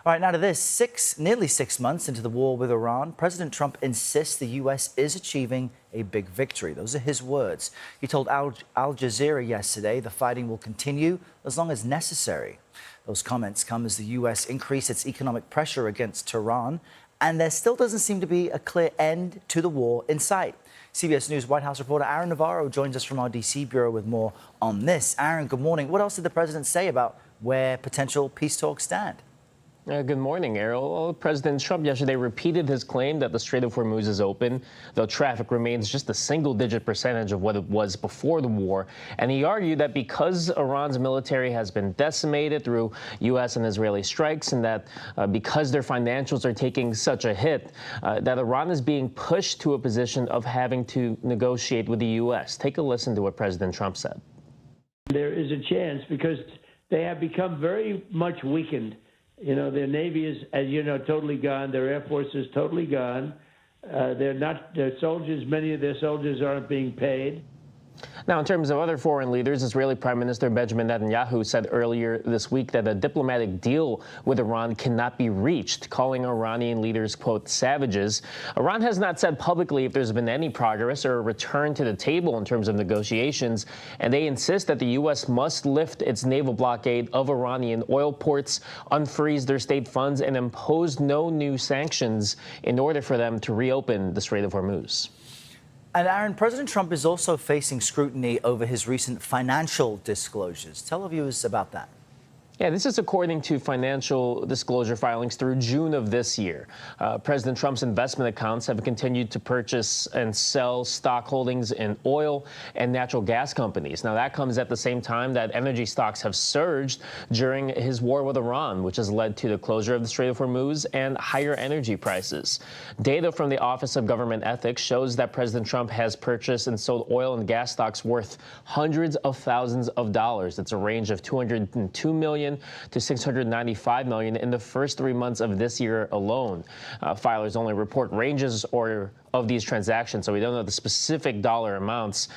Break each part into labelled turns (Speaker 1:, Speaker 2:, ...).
Speaker 1: All right, now to this. Nearly 6 months into the war with Iran, President Trump insists the U.S. is achieving a big victory. Those are his words. He told Al Jazeera yesterday the fighting will continue as long as necessary. Those comments come as the U.S. increased its economic pressure against Tehran, and there still doesn't seem to be a clear end to the war in sight. CBS News White House reporter Aaron Navarro joins us from our D.C. bureau with more on this. Aaron, good morning. What else did the president say about where potential peace talks stand?
Speaker 2: Good morning, Errol. Well, President Trump yesterday repeated his claim that the Strait of Hormuz is open, though traffic remains just a single-digit percentage of what it was before the war. And he argued that because Iran's military has been decimated through U.S. and Israeli strikes, and that because their financials are taking such a hit, that Iran is being pushed to a position of having to negotiate with the U.S. Take a listen to what President Trump said.
Speaker 3: There is a chance because they have become very much weakened. You know, their Navy is, as you know, totally gone. Their Air Force is totally gone. Their soldiers, many of their soldiers aren't being paid.
Speaker 2: Now, in terms of other foreign leaders, Israeli Prime Minister Benjamin Netanyahu said earlier this week that a diplomatic deal with Iran cannot be reached, calling Iranian leaders, quote, savages. Iran has not said publicly if there's been any progress or a return to the table in terms of negotiations, and they insist that the U.S. must lift its naval blockade of Iranian oil ports, unfreeze their state funds, and impose no new sanctions in order for them to reopen the Strait of Hormuz.
Speaker 1: And Aaron, President Trump is also facing scrutiny over his recent financial disclosures. Tell our viewers about that.
Speaker 2: Yeah, this is according to financial disclosure filings through June of this year. President Trump's investment accounts have continued to purchase and sell stock holdings in oil and natural gas companies. Now, that comes at the same time that energy stocks have surged during his war with Iran, which has led to the closure of the Strait of Hormuz and higher energy prices. Data from the Office of Government Ethics shows that President Trump has purchased and sold oil and gas stocks worth hundreds of thousands of dollars. It's a range of $202 million to $695 million in the first 3 months of this year alone. Filers only report ranges of these transactions, so we don't know the specific dollar amounts.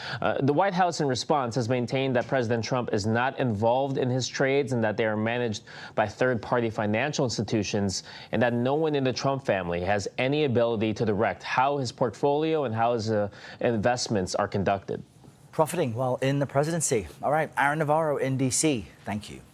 Speaker 2: The White House, in response, has maintained that President Trump is not involved in his trades and that they are managed by third-party financial institutions, and that no one in the Trump family has any ability to direct how his portfolio and how his investments are conducted.
Speaker 1: Profiting while in the presidency. All right, Aaron Navarro in D.C. Thank you.